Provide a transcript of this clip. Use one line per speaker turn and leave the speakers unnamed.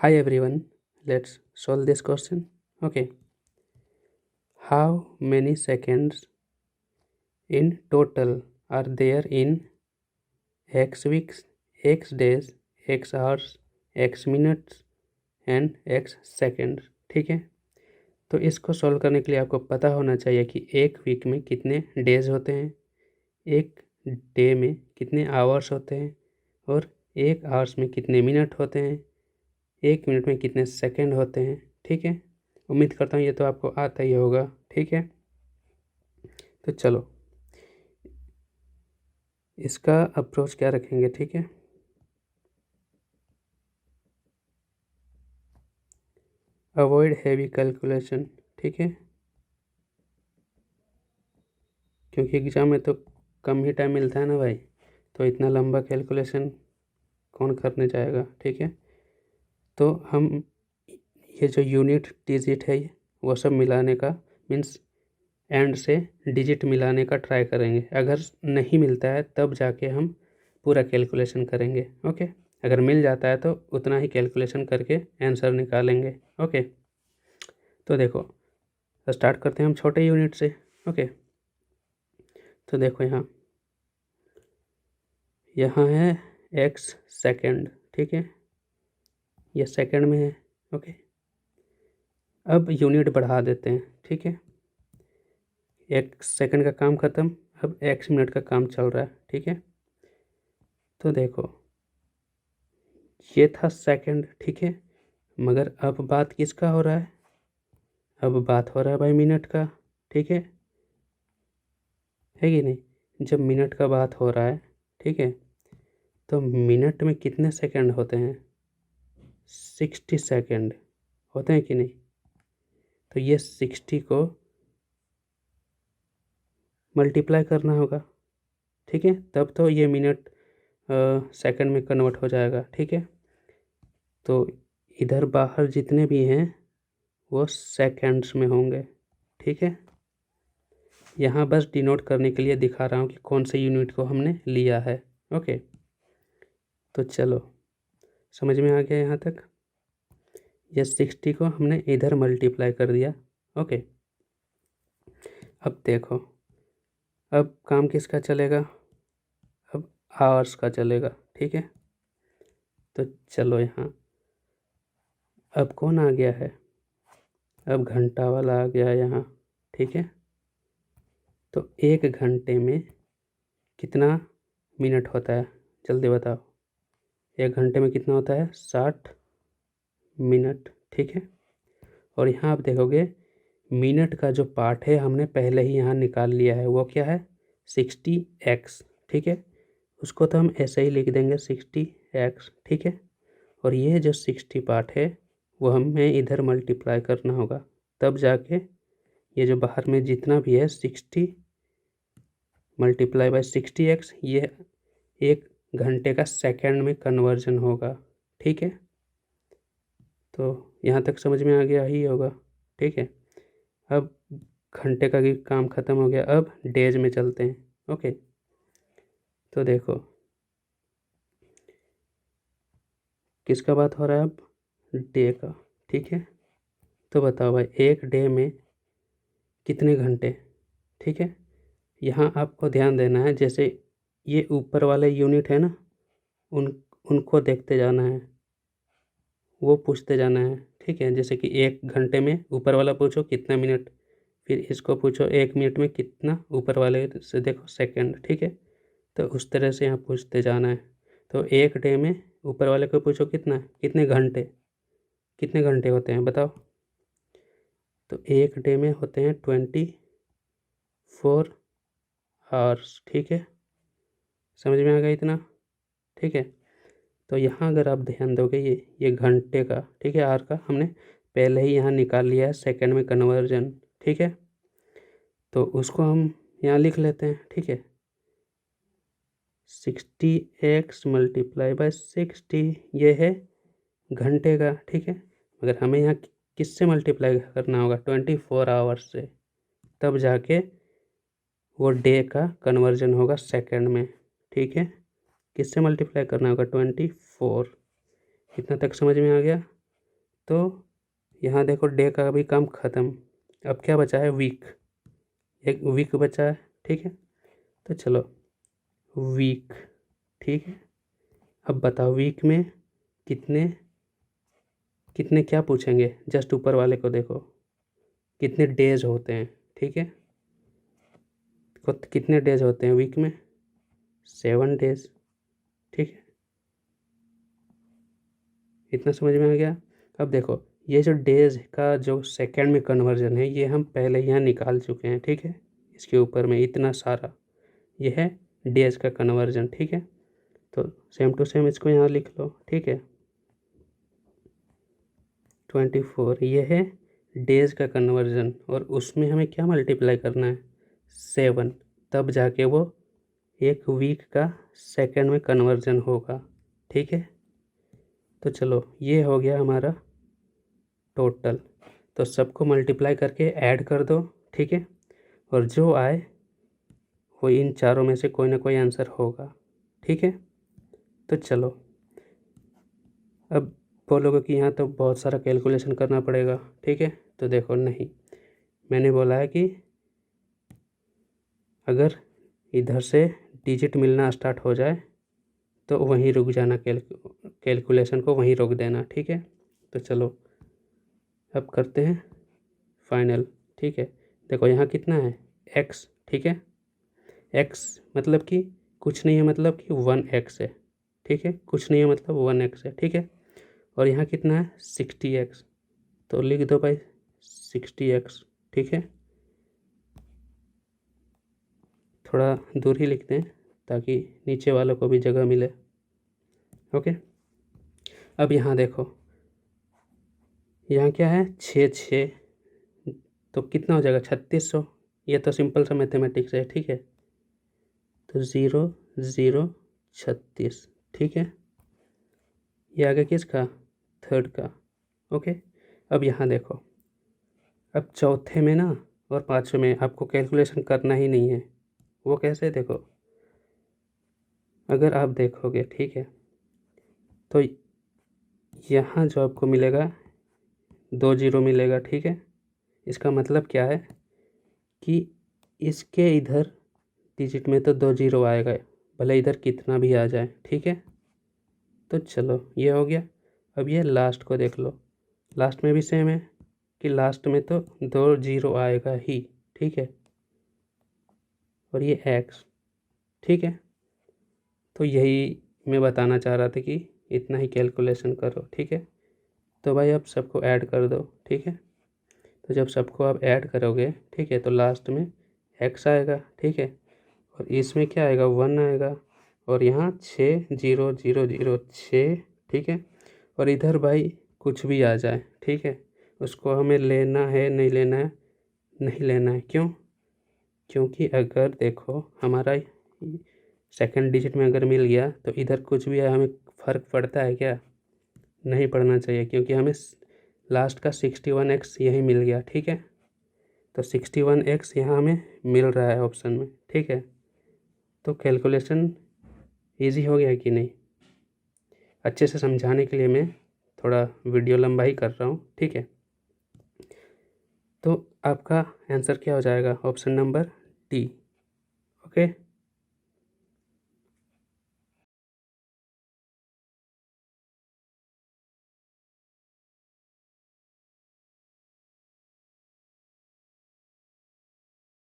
Hi everyone, let's solve this question. Okay, how many seconds in total are there in x weeks, x days, x hours, x minutes and x second? ठीक है, तो इसको solve करने के लिए आपको पता होना चाहिए कि एक वीक में कितने डेज होते हैं, एक डे में कितने आवर्स होते हैं और एक आवर्स में कितने मिनट होते हैं, एक मिनट में कितने सेकंड होते हैं। ठीक है, उम्मीद करता हूँ ये तो आपको आता ही होगा। ठीक है, तो चलो इसका अप्रोच क्या रखेंगे। ठीक है, अवॉइड हैवी कैलकुलेशन। ठीक है, क्योंकि एग्ज़ाम में तो कम ही टाइम मिलता है ना भाई, तो इतना लंबा कैलकुलेशन कौन करने जाएगा। ठीक है, तो हम ये जो यूनिट डिजिट है वो सब मिलाने का मीन्स एंड से डिजिट मिलाने का ट्राई करेंगे। अगर नहीं मिलता है तब जाके हम पूरा कैलकुलेशन करेंगे। ओके, अगर मिल जाता है तो उतना ही कैलकुलेशन करके आंसर निकालेंगे। ओके, तो देखो स्टार्ट करते हैं हम छोटे यूनिट से। ओके, तो देखो यहाँ है x सेकेंड। ठीक है, ये सेकेंड में है। ओके, अब यूनिट बढ़ा देते हैं। ठीक है, एक सेकंड का काम ख़त्म, अब x मिनट का काम चल रहा है। ठीक है, तो देखो ये था सेकंड। ठीक है, मगर अब बात किसका हो रहा है, अब बात हो रहा है भाई मिनट का। ठीक है कि नहीं, जब मिनट का बात हो रहा है, ठीक है, तो मिनट में कितने सेकंड होते हैं, 60 सेकंड होते हैं कि नहीं। तो ये 60 को मल्टीप्लाई करना होगा। ठीक है, तब तो ये मिनट सेकंड में कन्वर्ट हो जाएगा। ठीक है, तो इधर बाहर जितने भी हैं वो सेकंड्स में होंगे। ठीक है, यहाँ बस डिनोट करने के लिए दिखा रहा हूँ कि कौन से यूनिट को हमने लिया है। ओके, तो चलो समझ में आ गया यहाँ तक। ये 60 को हमने इधर मल्टीप्लाई कर दिया। ओके, अब देखो अब काम किसका चलेगा, अब आवर्स का चलेगा। ठीक है, तो चलो यहाँ अब कौन आ गया है, अब घंटा वाला आ गया यहाँ। ठीक है, तो एक घंटे में कितना मिनट होता है, जल्दी बताओ। एक घंटे में कितना होता है, 60 मिनट। ठीक है, और यहाँ आप देखोगे मिनट का जो पार्ट है हमने पहले ही यहाँ निकाल लिया है, वो क्या है 60x। ठीक है, उसको तो हम ऐसे ही लिख देंगे 60x। ठीक है, और ये जो 60 पार्ट है वो हमें इधर मल्टीप्लाई करना होगा, तब जाके ये जो बाहर में जितना भी है 60 मल्टीप्लाई बाय 60x ये एक घंटे का सेकंड में कन्वर्जन होगा। ठीक है, तो यहाँ तक समझ में आ गया ही होगा। ठीक है, अब घंटे का भी काम ख़त्म हो गया, अब डेज में चलते हैं। ओके, तो देखो किसका बात हो रहा है, अब डे का। ठीक है, तो बताओ भाई एक डे में कितने घंटे। ठीक है, यहाँ आपको ध्यान देना है, जैसे ये ऊपर वाले यूनिट है ना, उन उनको देखते जाना है, वो पूछते जाना है। ठीक है, जैसे कि एक घंटे में ऊपर वाला पूछो कितना मिनट, फिर इसको पूछो एक मिनट में कितना, ऊपर वाले से देखो सेकंड। ठीक है, तो उस तरह से यहाँ पूछते जाना है। तो एक डे में ऊपर वाले को पूछो कितना, कितने घंटे, कितने घंटे होते हैं बताओ। तो एक डे में होते हैं 24 आवर्स। ठीक है, समझ में आ गया इतना। ठीक है, तो यहाँ अगर आप ध्यान दोगे ये घंटे का, ठीक है, आवर का हमने पहले ही यहाँ निकाल लिया है सेकंड में कन्वर्जन। ठीक है, तो उसको हम यहाँ लिख लेते हैं। ठीक है, 60x मल्टीप्लाई बाय 60 ये है घंटे का। ठीक है, मगर हमें यहाँ किससे मल्टीप्लाई करना होगा, 24 आवर्स से, तब जाके वो डे का कन्वर्जन होगा सेकंड में। ठीक है, किससे मल्टीप्लाई करना होगा, 24। इतना तक समझ में आ गया। तो यहाँ देखो डे का भी काम ख़त्म। अब क्या बचा है, वीक। एक वीक बचा है, ठीक है। तो चलो वीक, ठीक है। अब बताओ वीक में कितने कितने क्या पूछेंगे, जस्ट ऊपर वाले को देखो, कितने डेज होते हैं, ठीक है। कितने डेज होते हैं वीक में, 7 डेज, ठीक है। इतना समझ में आ गया। अब देखो ये जो डेज का जो सेकंड में कन्वर्जन है, ये हम पहले यहाँ निकाल चुके हैं, ठीक है। इसके ऊपर में इतना सारा ये है डेज का कन्वर्जन, ठीक है। तो सेम टू सेम इसको यहाँ लिख लो, ठीक है। 24 ये है डेज का कन्वर्जन, और उसमें हमें क्या मल्टीप्लाई करना है, 7, तब जाके वो एक वीक का सेकंड में कन्वर्जन होगा, ठीक है। तो चलो ये हो गया हमारा टोटल। तो सबको मल्टीप्लाई करके ऐड कर दो, ठीक है। और जो आए वो इन चारों में से कोई ना कोई आंसर होगा, ठीक है। तो चलो अब बोलोगे कि यहाँ तो बहुत सारा कैलकुलेशन करना पड़ेगा, ठीक है। तो देखो नहीं, मैंने बोला है कि अगर इधर से डिजिट मिलना स्टार्ट हो जाए तो वहीं रुक जाना, कैलकुलेशन को वहीं रोक देना, ठीक है। तो चलो अब करते हैं फाइनल, ठीक है। देखो यहाँ कितना है, x, ठीक है। x मतलब कि कुछ नहीं है, मतलब कि 1x है, ठीक है। कुछ नहीं है मतलब 1x है, ठीक है। और यहाँ कितना है, 60x, तो लिख दो भाई 60x, ठीक है। थोड़ा दूर ही लिखते हैं ताकि नीचे वालों को भी जगह मिले, ओके। अब यहाँ देखो, यहाँ क्या है, 6 तो कितना हो जाएगा, 3600। ये तो सिंपल सा मैथमेटिक्स है, ठीक है। तो 0 0 36, ठीक है। ये आ गया किसका, थर्ड का, ओके। अब यहाँ देखो, अब चौथे में ना और पाँचवें में आपको कैलकुलेशन करना ही नहीं है। वो कैसे, देखो अगर आप देखोगे, ठीक है, तो यहाँ जो आपको मिलेगा 2 0 मिलेगा, ठीक है। इसका मतलब क्या है कि इसके इधर डिजिट में तो 2 0 आएगा, भले इधर कितना भी आ जाए, ठीक है। तो चलो ये हो गया। अब ये लास्ट को देख लो, लास्ट में भी सेम है कि लास्ट में तो 2 0 आएगा ही, ठीक है। और ये x, ठीक है। तो यही मैं बताना चाह रहा था कि इतना ही कैलकुलेशन करो, ठीक है। तो भाई अब सबको ऐड कर दो, ठीक है। तो जब सबको आप ऐड करोगे, ठीक है, तो लास्ट में x आएगा, ठीक है। और इसमें क्या आएगा, 1 आएगा। और यहाँ 6 0 0 0 6, ठीक है। और इधर भाई कुछ भी आ जाए, ठीक है, उसको हमें लेना है नहीं लेना है, नहीं लेना है, क्यों, क्योंकि अगर देखो हमारा सेकंड डिजिट में अगर मिल गया तो इधर कुछ भी है, हमें फ़र्क पड़ता है क्या, नहीं पड़ना चाहिए, क्योंकि हमें लास्ट का 61x यही मिल गया, ठीक है। तो 61x यहाँ हमें मिल रहा है ऑप्शन में, ठीक है। तो कैलकुलेशन इजी हो गया कि नहीं। अच्छे से समझाने के लिए मैं थोड़ा वीडियो लंबा ही कर रहा हूँ, ठीक है। तो आपका आंसर क्या हो जाएगा, ऑप्शन नंबर डी, ओके।